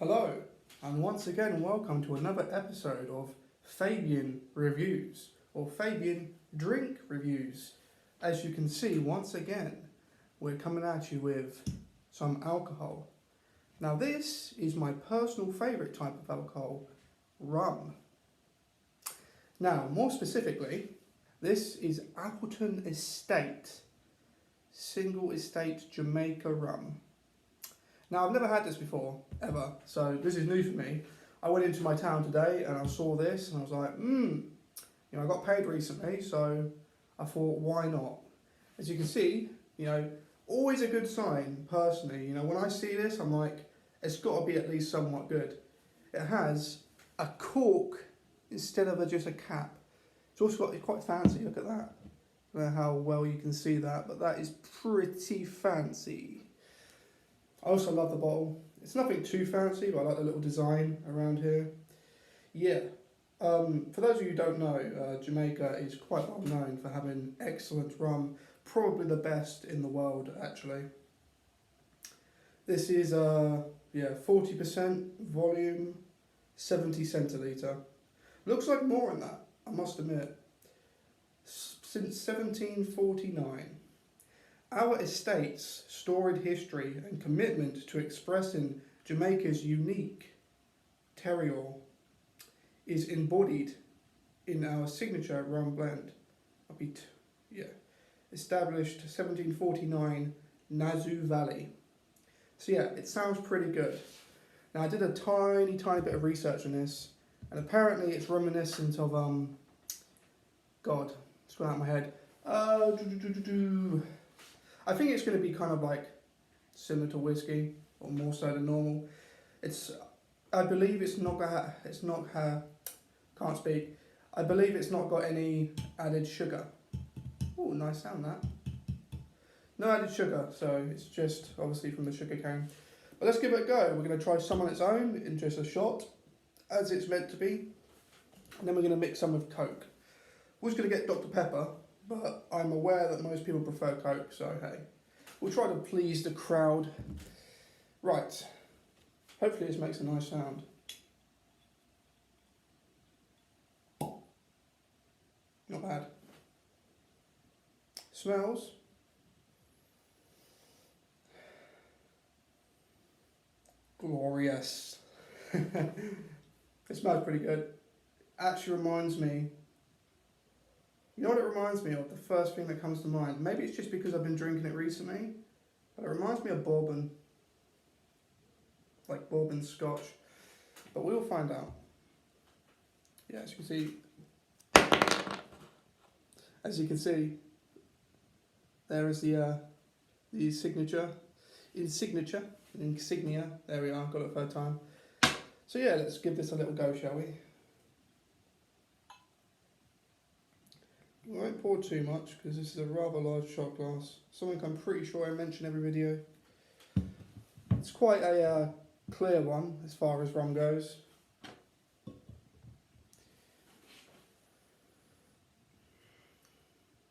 Hello, and once again welcome to another episode of Fabian Reviews, or Fabian Drink Reviews. As you can see, once again, we're coming at you with some alcohol. Now this is my personal favourite type of alcohol, rum. Now, more specifically, this is Appleton Estate, Single Estate Jamaica Rum. Now, I've never had this before, ever, so this is new for me. I went into my town today and I saw this and I was like, I got paid recently, so I thought, why not? As you can see, always a good sign, personally. When I see this, I'm like, it's got to be at least somewhat good. It has a cork instead of just a cap. It's also it's quite fancy, look at that. I don't know how well you can see that, but that is pretty fancy. I also love the bottle. It's nothing too fancy, but I like the little design around here. Yeah, for those of you who don't know, Jamaica is quite well known for having excellent rum, probably the best in the world, actually. This is 40% volume, 70 centilitre. Looks like more than that, I must admit. Since 1749. Our estate's storied history and commitment to expressing Jamaica's unique terroir is embodied in our signature rum blend. Established 1749 Nazoo Valley. So yeah, it sounds pretty good. Now I did a tiny bit of research on this, and apparently it's reminiscent of God, it's gone out of my head. I think it's going to be kind of like similar to whiskey, or more so than normal. I believe it's not got any added sugar. Oh, nice sound that. No added sugar, so it's just obviously from the sugar cane. But let's give it a go. We're going to try some on its own in just a shot, as it's meant to be. And then we're going to mix some with Coke. We're just going to get Dr. Pepper, but I'm aware that most people prefer Coke, so hey. We'll try to please the crowd. Right. Hopefully this makes a nice sound. Not bad. Smells. Glorious. It smells pretty good. Actually reminds me, you know what it reminds me of? The first thing that comes to mind. Maybe it's just because I've been drinking it recently, but it reminds me of bourbon. Like bourbon scotch. But we'll find out. Yeah, as you can see, there is the insignia. There we are, got it a third time. So yeah, let's give this a little go, shall we? I won't pour too much because this is a rather large shot glass. Something I'm pretty sure I mention every video. It's quite a clear one as far as rum goes.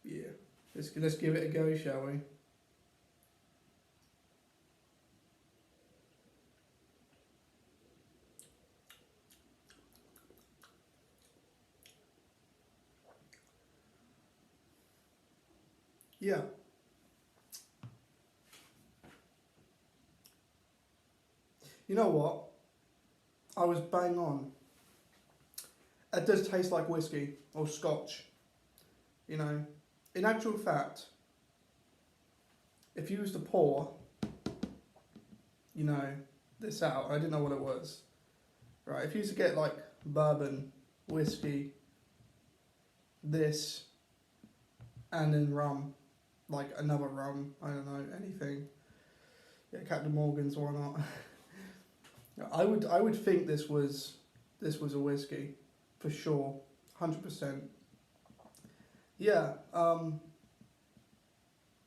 Yeah, let's give it a go, shall we? Yeah. You know what? I was bang on. It does taste like whiskey or scotch. In actual fact, if you was to pour, this out, I didn't know what it was. Right, if you was to get like bourbon, whiskey, this, and then rum, like another rum, I don't know, anything. Yeah, Captain Morgan's, why not? I would think this was a whiskey, for sure, 100%. Yeah, I'm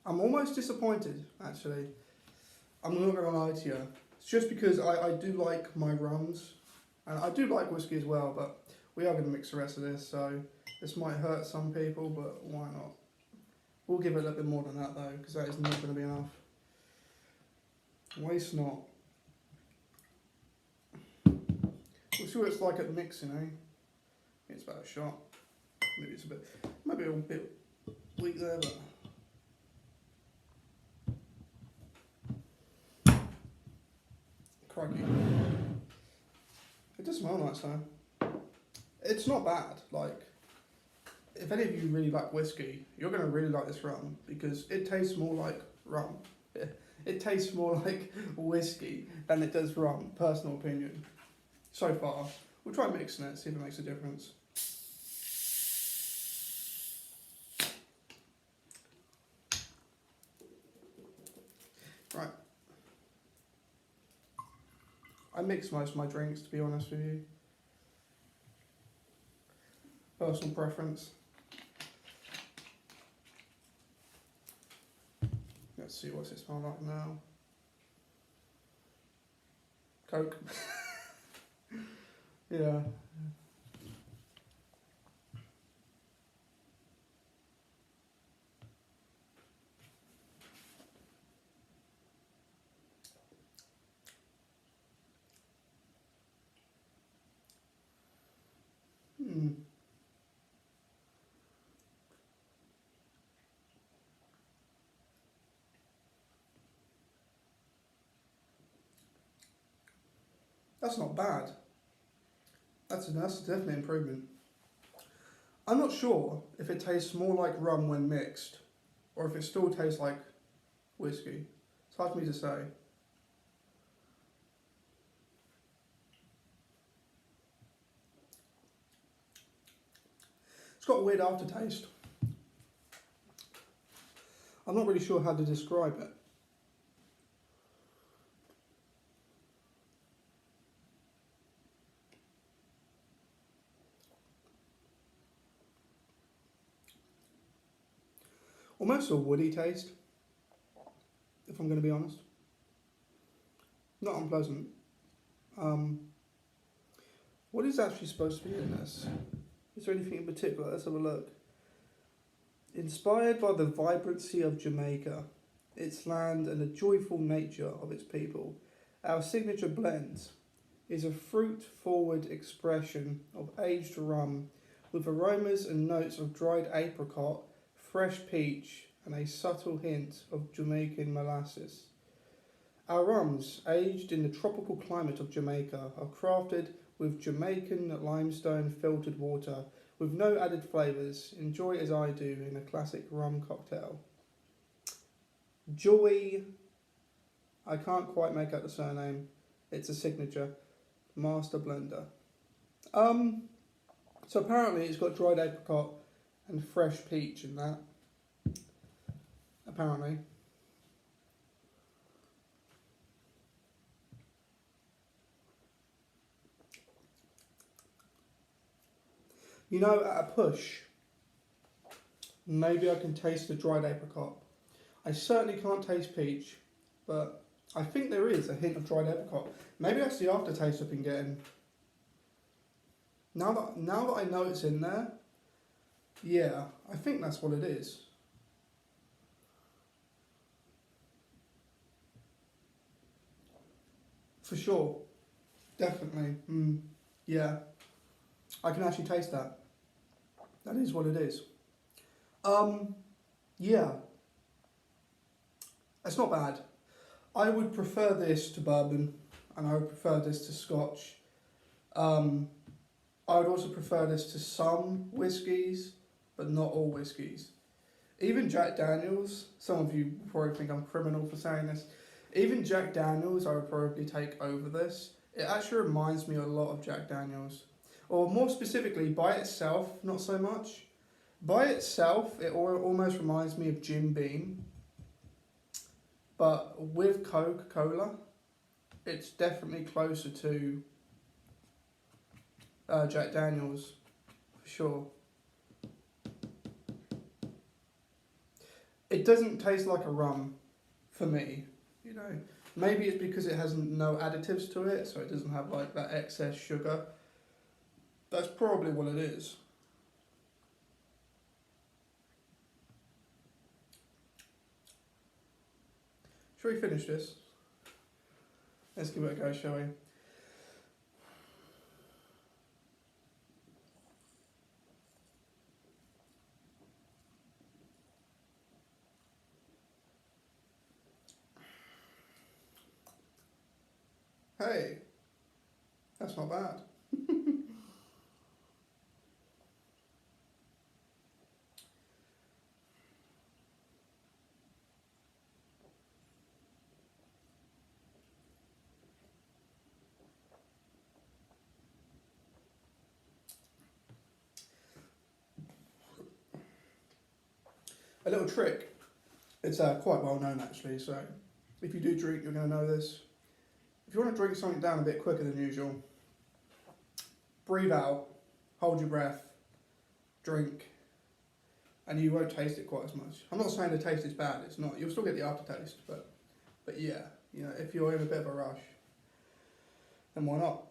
almost disappointed, actually. I'm not gonna lie to you. It's just because I do like my rums, and I do like whiskey as well, but we are gonna mix the rest of this, so this might hurt some people, but why not? We'll give it a little bit more than that though, because that is not going to be enough. Waste not. see what it's like at mixing, eh? It's about a shot. Maybe it's maybe a bit weak there, but. Crikey. It does smell nice though. It's not bad. Like, if any of you really like whiskey, you're going to really like this rum because it tastes more like rum. It tastes more like whiskey than it does rum, personal opinion. So far. We'll try mixing it, see if it makes a difference. Right. I mix most of my drinks, to be honest with you. Personal preference. Let's see what's it smell like now. Coke. Yeah. That's not bad. That's definitely an improvement. I'm not sure if it tastes more like rum when mixed, or if it still tastes like whiskey. It's hard for me to say. It's got a weird aftertaste. I'm not really sure how to describe it. Almost a woody taste, if I'm going to be honest. Not unpleasant. What is actually supposed to be in this? Is there anything in particular? Let's have a look. Inspired by the vibrancy of Jamaica, its land and the joyful nature of its people, our signature blend is a fruit-forward expression of aged rum with aromas and notes of dried apricot, fresh peach, and a subtle hint of Jamaican molasses. Our rums, aged in the tropical climate of Jamaica, are crafted with Jamaican limestone filtered water with no added flavours. Enjoy as I do in a classic rum cocktail. Joy, I can't quite make out the surname. It's a signature. Master Blender. So apparently it's got dried apricot and fresh peach in that. Apparently. You know, at a push, maybe I can taste the dried apricot. I certainly can't taste peach, but I think there is a hint of dried apricot. Maybe that's the aftertaste I've been getting. Now that I know it's in there, yeah, I think that's what it is. For sure. Definitely. Yeah. I can actually taste that. That is what it is. Yeah. It's not bad. I would prefer this to bourbon, and I would prefer this to scotch. I would also prefer this to some whiskies, but not all whiskies. Even Jack Daniels, some of you probably think I'm criminal for saying this, even Jack Daniels I would probably take over this. It actually reminds me a lot of Jack Daniels. Or more specifically, by itself, not so much. By itself, it almost reminds me of Jim Beam. But with Coca-Cola, it's definitely closer to Jack Daniels, for sure. It doesn't taste like a rum, for me, you know. Maybe it's because it has no additives to it, so it doesn't have like that excess sugar. That's probably what it is. Shall we finish this? Let's give it a go, shall we? Hey, that's not bad. A little trick. It's quite well known actually, so if you do drink, you're going to know this. If you want to drink something down a bit quicker than usual, breathe out, hold your breath, drink, and you won't taste it quite as much. I'm not saying the taste is bad, it's not. You'll still get the aftertaste, but yeah, you know, if you're in a bit of a rush, then why not?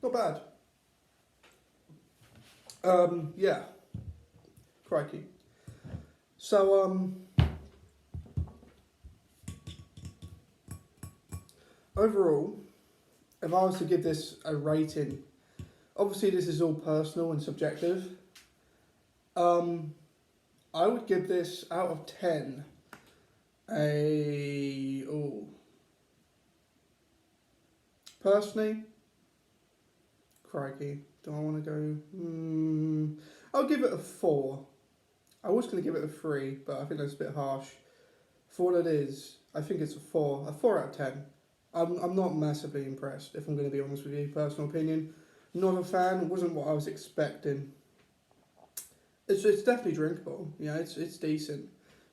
Not bad. Yeah, crikey. So, overall, if I was to give this a rating, obviously this is all personal and subjective. I would give this out of 10 personally, crikey, do I want to go, I'll give it a 4. I was going to give it a 3, but I think that's a bit harsh. For what it is, I think it's a 4 out of 10. I'm not massively impressed, if I'm going to be honest with you, personal opinion. Not a fan, it wasn't what I was expecting. It's definitely drinkable, you know, it's decent.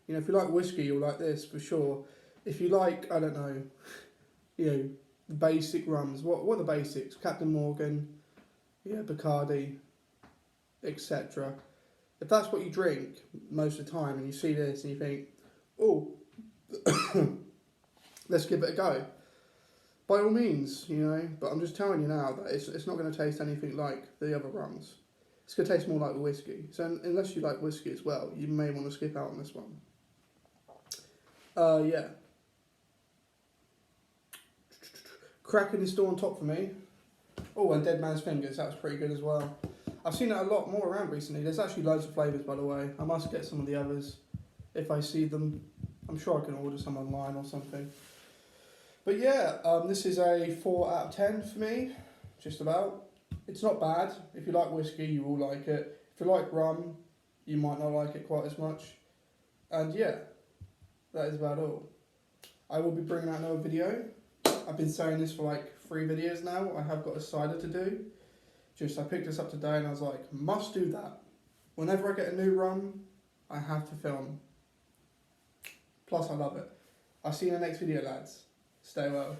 You know, if you like whiskey, you'll like this, for sure. If you like, I don't know, you know, the basic rums, what are the basics? Captain Morgan, yeah, Bacardi, etc. If that's what you drink most of the time, and you see this and you think, oh, let's give it a go, by all means, you know, but I'm just telling you now that it's not going to taste anything like the other rums. It's going to taste more like whiskey. So unless you like whiskey as well, you may want to skip out on this one. Yeah. Kraken is still on top for me. Oh, and Dead Man's Fingers, that was pretty good as well. I've seen that a lot more around recently. There's actually loads of flavours, by the way. I must get some of the others if I see them. I'm sure I can order some online or something. But yeah, this is a 4 out of 10 for me, just about. It's not bad. If you like whiskey, you will like it. If you like rum, you might not like it quite as much. And yeah, that is about all. I will be bringing out another video. I've been saying this for like 3 videos now. I have got a cider to do. I picked this up today and I was like, must do that. Whenever I get a new rum, I have to film. Plus I love it. I'll see you in the next video, lads. Stay well.